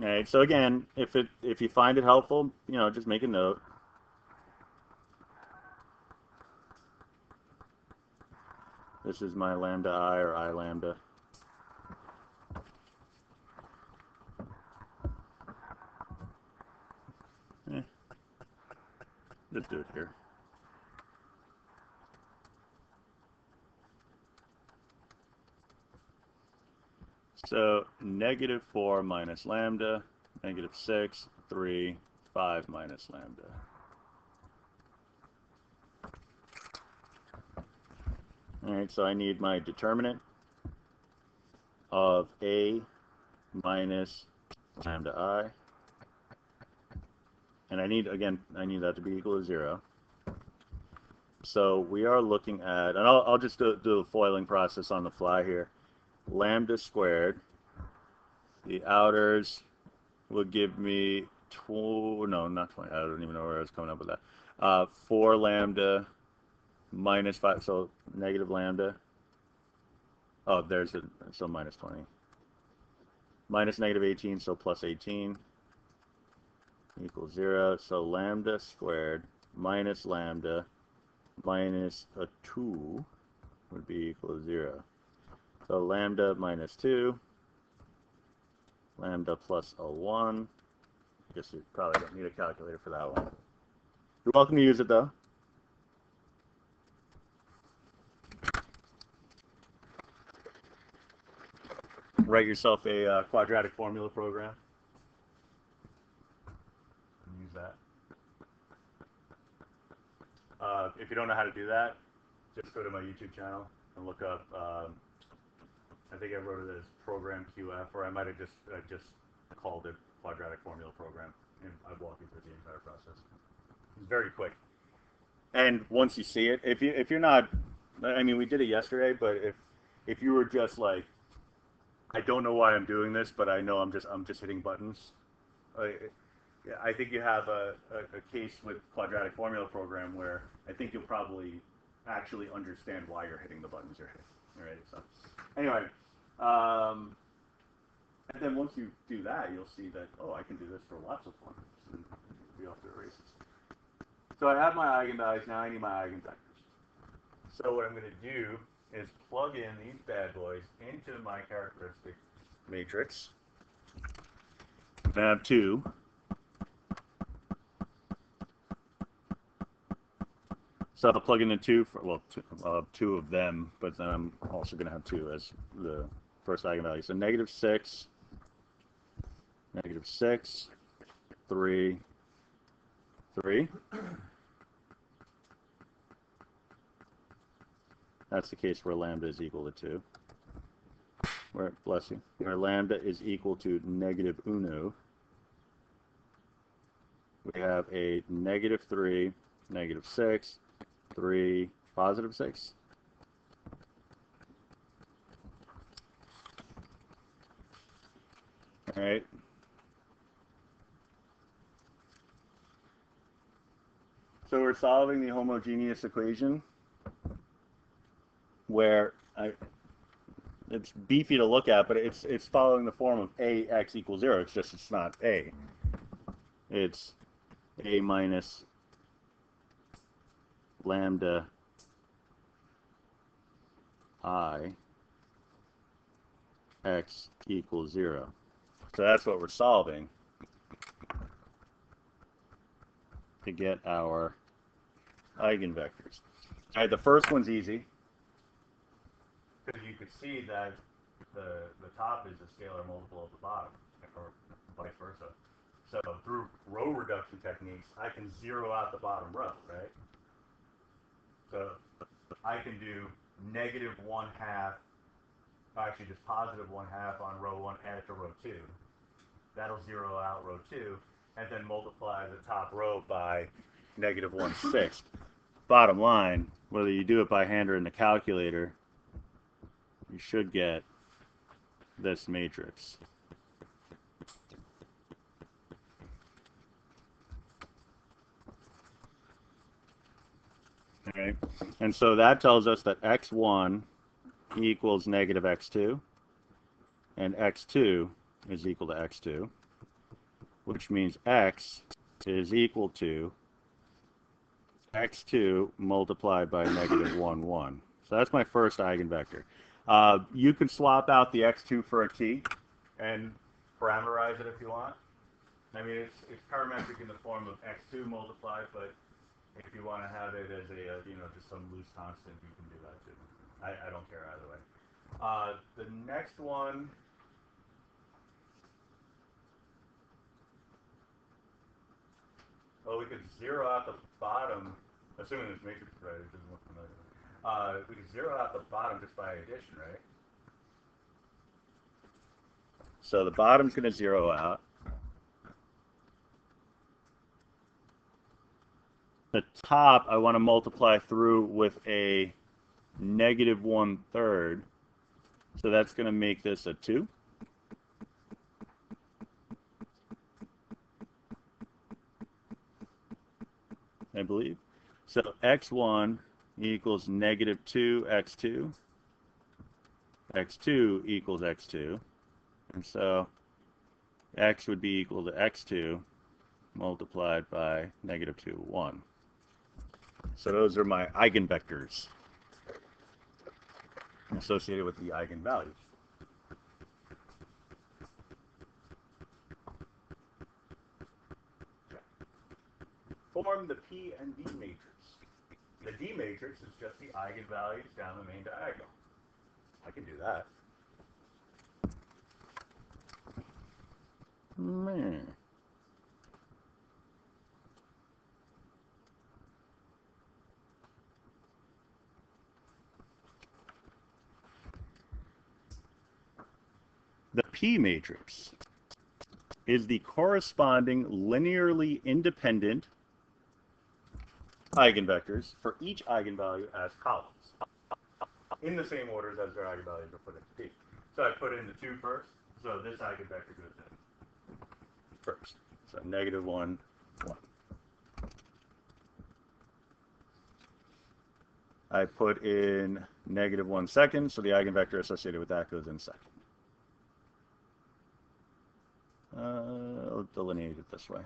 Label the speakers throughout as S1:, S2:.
S1: All right. So again, if you find it helpful, just make a note. This is my lambda I or I lambda. Let's do it here. So -4 minus lambda, -6, 3, 5 minus lambda. All right, so I need my determinant of A minus lambda I. And I need that to be equal to 0. So we are looking at, and I'll just do the foiling process on the fly here. Lambda squared, the outers will give me, no, not 20, I don't even know where I was coming up with that. 4 lambda minus 5, so negative lambda. Oh, so minus 20. Minus -18, so plus 18 equals 0. So lambda squared minus lambda minus a 2 would be equal to 0. So lambda minus 2, lambda plus a 1. I guess you probably don't need a calculator for that one. You're welcome to use it though. Write yourself a quadratic formula program. Use that. If you don't know how to do that, just go to my YouTube channel and look up. I think I wrote it as program QF, or I might have just called it quadratic formula program, and I'll walk you through the entire process. It's very quick. And once you see it, if you're not, I mean, we did it yesterday, but if you were just like, I don't know why I'm doing this, but I know I'm just hitting buttons. I think you have a case with quadratic formula program where I think you'll probably actually understand why you're hitting the buttons you're hitting. All right. So anyway, and then once you do that, you'll see that, oh, I can do this for lots of functions and be off to the races. So I have my eigenvalues. Now I need my eigenvectors. So what I'm going to do is plug in these bad boys into my characteristic matrix. I have 2. So I'll plug in the 2 for, well, 2 of them, but then I'm also going to have 2 as the first eigenvalue. So -6, -6, 3, 3. That's the case where lambda is equal to 2. Where, bless you, where lambda is equal to -1. We have a -3, -6, 3, +6. All right. So we're solving the homogeneous equation where it's beefy to look at, but it's following the form of ax equals 0. It's just it's not a. It's a minus lambda I x equals 0. So that's what we're solving to get our eigenvectors. All right, the first one's easy because you could see that the top is a scalar multiple of the bottom, or vice versa. So through row reduction techniques, I can zero out the bottom row, right? So I can do -1/2, actually just +1/2 on row 1 added to row 2. That'll zero out row 2, and then multiply the top row by -1/6. Bottom line, whether you do it by hand or in the calculator, you should get this matrix. Okay, and so that tells us that x1 equals -x2, and x2 is equal to x2. which means x is equal to x2 multiplied by negative 1, 1. So that's my first eigenvector. You can swap out the x2 for a t and parameterize it if you want. I mean, it's parametric in the form of x2 multiplied, but if you want to have it as a, just some loose constant, you can do that too. I don't care either way. The next one, well, we could zero out the bottom, assuming this matrix is right, it doesn't look familiar. We could zero out the bottom just by addition, right? So the bottom's going to zero out. The top, I want to multiply through with a negative 1/3. So that's going to make this a 2. I believe. So x1 equals negative 2 x2. x2 equals x2. And so x would be equal to x2 multiplied by negative 2, 1. So those are my eigenvectors associated with the eigenvalues. Form the P and D matrix. The D matrix is just the eigenvalues down the main diagonal. I can do that. Man. The P matrix is the corresponding linearly independent eigenvectors for each eigenvalue as columns, in the same orders as their eigenvalues are put into P. So I put in the 2 first, so this eigenvector goes in first. So negative 1, 1. I put in negative 1 second, so the eigenvector associated with that goes in second. I'll delineate it this way.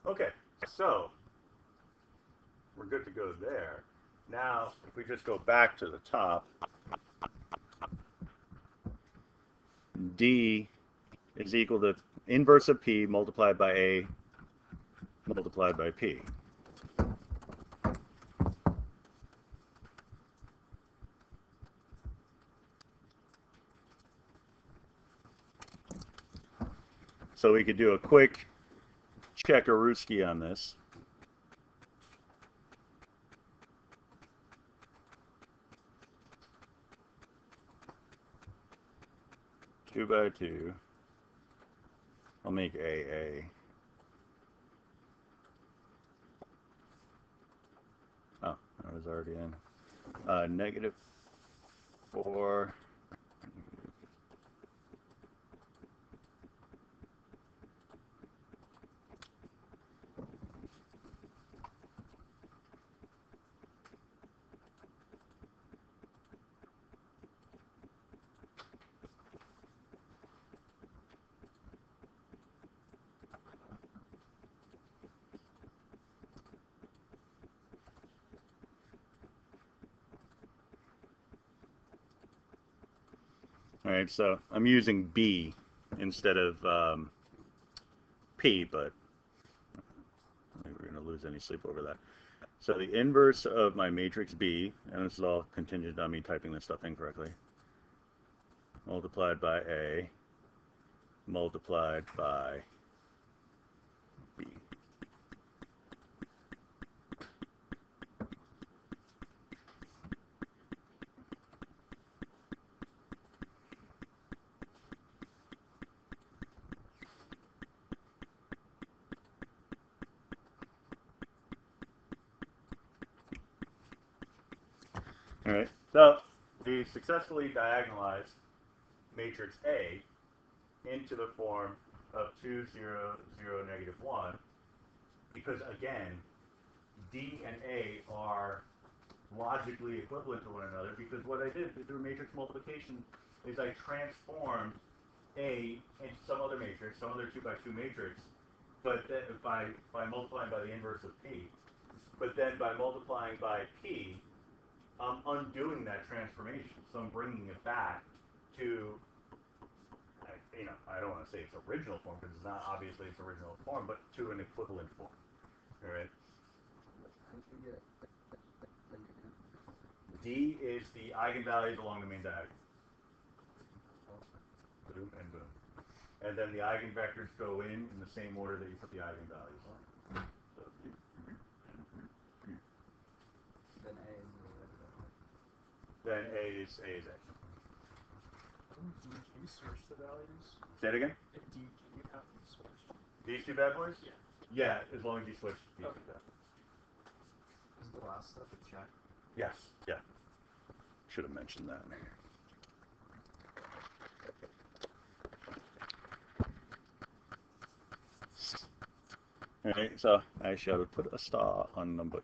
S1: Okay, so we're good to go there. Now, if we just go back to the top, D is equal to inverse of P multiplied by A multiplied by P. So we could do a quick checkarooski on this. Two by two. I'll make AA. Oh, I was already in. Negative 4. All right, so I'm using B instead of P, but we're going to lose any sleep over that. So the inverse of my matrix B, and this is all contingent on me typing this stuff incorrectly, multiplied by A, multiplied by B. All right. So we successfully diagonalized matrix A into the form of 2, 0, 0, negative 1, because again, D and A are logically equivalent to one another, because what I did through matrix multiplication is I transformed A into some other matrix, some other 2 by 2 matrix, but then by multiplying by the inverse of P. But then by multiplying by P, I'm undoing that transformation. So I'm bringing it back to, I don't want to say its original form, because it's not obviously its original form, but to an equivalent form. All right. D is the eigenvalues along the main diagonal. Boom and boom. And then the eigenvectors go in the same order that you put the eigenvalues on. So, then A is A.
S2: Can you switch the values?
S1: Say it again?
S2: Can you have them switched?
S1: These two bad boys?
S2: Yeah.
S1: Yeah, as long as you switch these two bad boys.
S2: Is the last step a check?
S1: Yes, yeah. Should have mentioned that. Alright, so I shall put a star on number 2.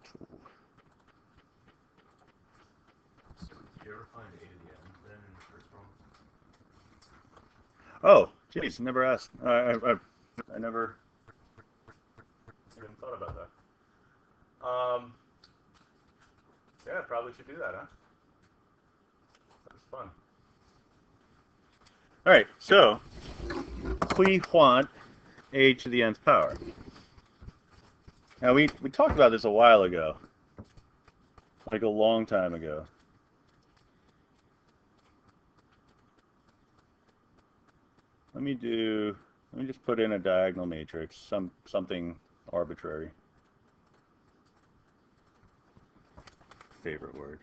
S3: So did you ever find A to the end then in the first one?
S1: Oh, jeez, never asked. I never even thought about that. Yeah, probably should do that, huh? That's fun. Alright, so we want A to the nth power. Now we talked about this a while ago. Like a long time ago. Let me just put in a diagonal matrix, something arbitrary. Favorite word.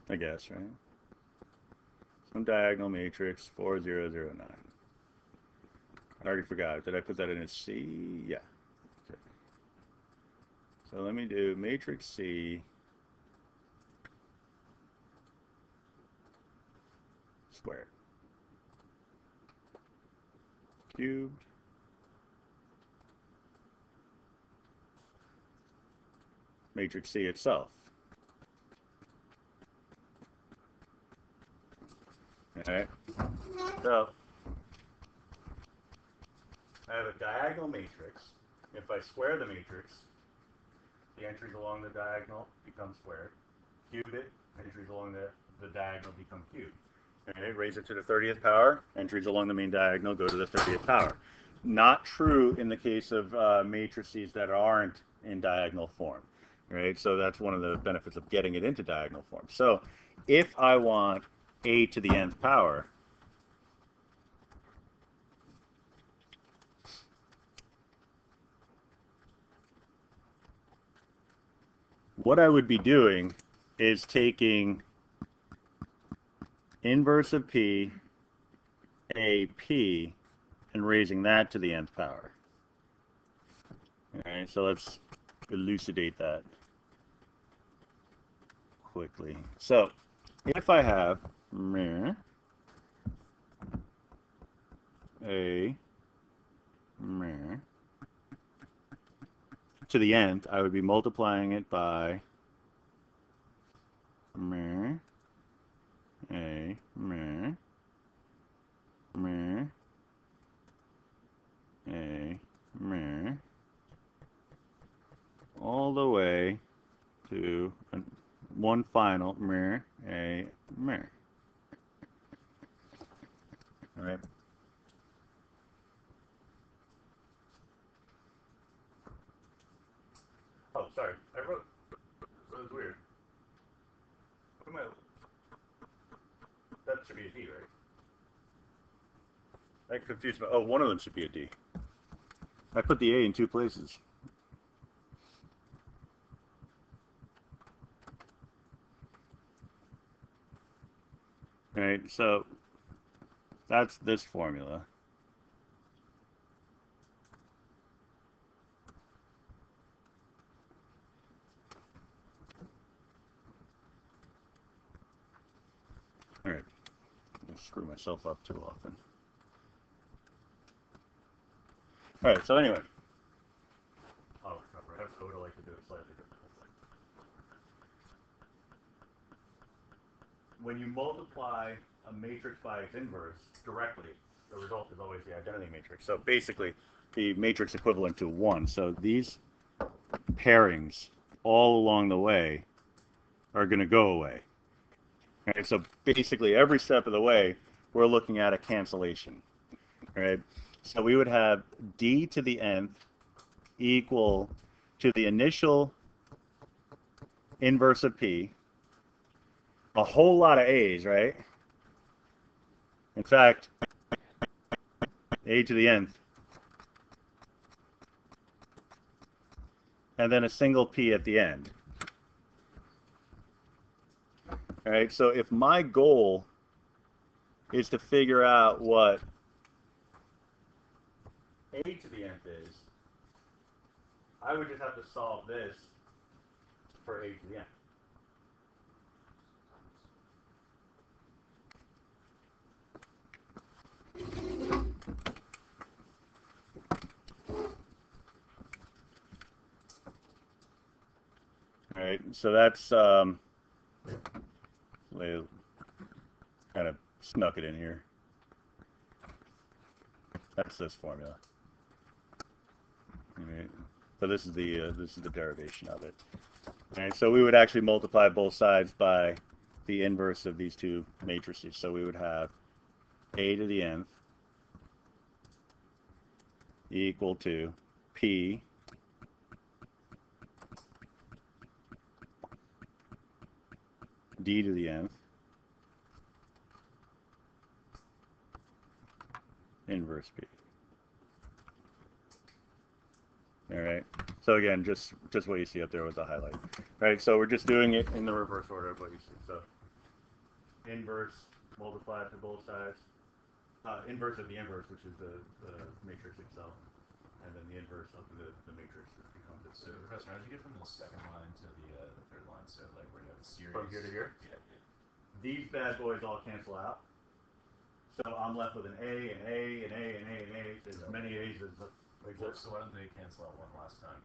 S1: I guess, right? Some diagonal matrix 4009. I already forgot. Did I put that in as C? Yeah. Okay. So let me do matrix C squared cubed matrix C itself. All right. So I have a diagonal matrix. If I square the matrix, the entries along the diagonal become squared. Cube it, entries along the diagonal become cubed. Okay, raise it to the 30th power, entries along the main diagonal go to the 30th power. Not true in the case of matrices that aren't in diagonal form. Right? So that's one of the benefits of getting it into diagonal form. So if I want A to the nth power, what I would be doing is taking inverse of P, AP, and raising that to the nth power. All right, so let's elucidate that quickly. So if I have A to the nth, I would be multiplying it by A A all the way to one final A. All right. Oh, sorry. I wrote. That was weird. What am I? That should be a D, right? That confused me. Oh, one of them should be a D. I put the A in two places. All right, so that's this formula. screw myself up too often. All right, so anyway. I'll recover. I would like to do it slightly differently. When you multiply a matrix by its inverse directly, the result is always the identity matrix. So basically, the matrix equivalent to 1. So these pairings all along the way are going to go away. Right? So basically, every step of the way, we're looking at a cancellation. Right? So we would have d to the nth equal to the initial inverse of p, a whole lot of a's, right? In fact, a to the nth, and then a single p at the end. All right, so if my goal is to figure out what a to the nth is, I would just have to solve this for a to the nth. All right, so that's kind of snuck it in here. That's this formula. All right. So this is the derivation of it. All right, so we would actually multiply both sides by the inverse of these two matrices. So we would have a to the nth equal to p d to the nth inverse p. All right. So again, just what you see up there with the highlight. Right. So we're just doing it in the reverse order of what you see. So inverse multiplied to both sides. Inverse of the inverse, which is the matrix itself, and then the inverse of the matrix that becomes it.
S3: So, Professor, how did you get from the second line to the third line? So, like, where you have a series
S1: From here to here?
S3: Yeah.
S1: These bad boys all cancel out. So I'm left with an A, an A, an A, an A, an A. There's as many A's as exist.
S3: So why don't they cancel out one last time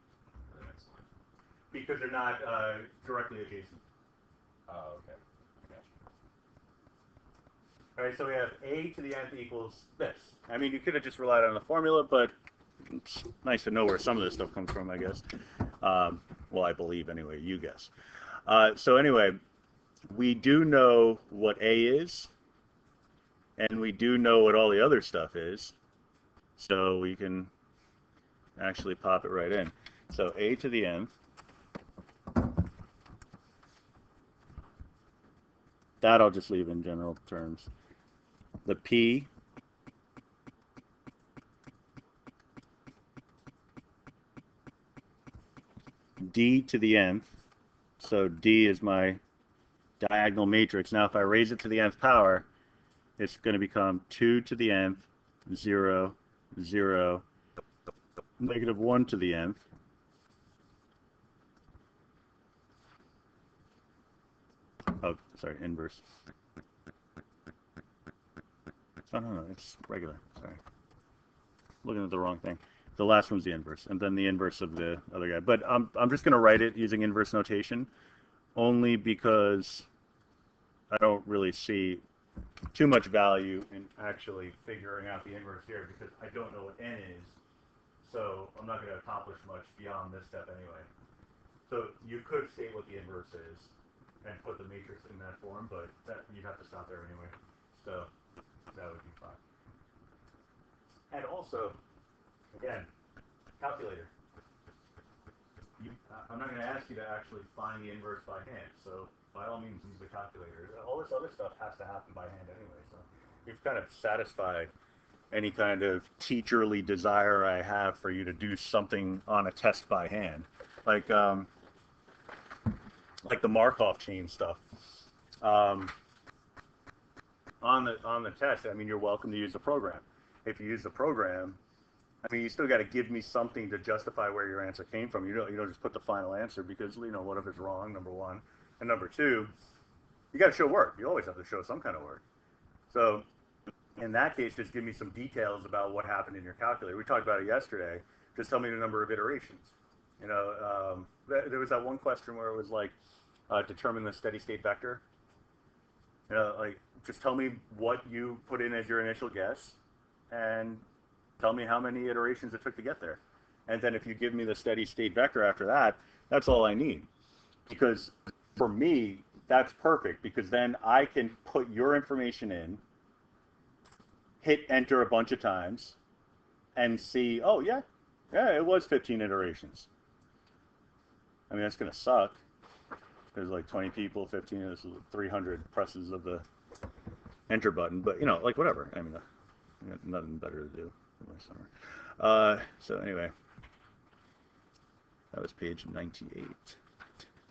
S3: for the next line?
S1: Because they're not directly adjacent.
S3: Oh, okay. Gotcha.
S1: All right, so we have a to the nth equals this. I mean, you could have just relied on the formula, but it's nice to know where some of this stuff comes from, I guess. Well, I believe anyway, you guess. So anyway, we do know what a is, and we do know what all the other stuff is. So we can actually pop it right in. So a to the nth, that I'll just leave in general terms. The p d to the nth, so d is my diagonal matrix. Now if I raise it to the nth power, it's going to become 2 to the nth, 0, 0, negative 1 to the nth, oh, sorry, inverse. Oh, no, it's regular, sorry. Looking at the wrong thing. The last one's the inverse, and then the inverse of the other guy. But I'm just going to write it using inverse notation, only because I don't really see too much value in actually figuring out the inverse here, because I don't know what n is, so I'm not going to accomplish much beyond this step anyway. So you could state what the inverse is and put the matrix in that form, but you'd have to stop there anyway. So that would be fine. And also, again, calculator. I'm not going to ask you to actually find the inverse by hand, so by all means use the calculator. All this other stuff has to happen by hand anyway, so you've kind of satisfied any kind of teacherly desire I have for you to do something on a test by hand, like the Markov chain stuff. On the test, I mean, you're welcome to use the program. If you use the program, I mean, you still got to give me something to justify where your answer came from. You don't just put the final answer, because, you know, what if it's wrong, number one, and number two, you got to show work. You always have to show some kind of work. So in that case, just give me some details about what happened in your calculator. We talked about it yesterday. Just tell me the number of iterations. You know, there was that one question where it was like, determine the steady state vector. You know, like just tell me what you put in as your initial guess, and tell me how many iterations it took to get there. And then if you give me the steady state vector after that, that's all I need. Because for me, that's perfect, because then I can put your information in, hit enter a bunch of times, and see, oh yeah, it was 15 iterations. I mean, that's going to suck. There's like 20 people, 15, there's 300 presses of the enter button, but you know, like whatever. I mean, I got nothing better to do in my summer. So anyway, that was page 98.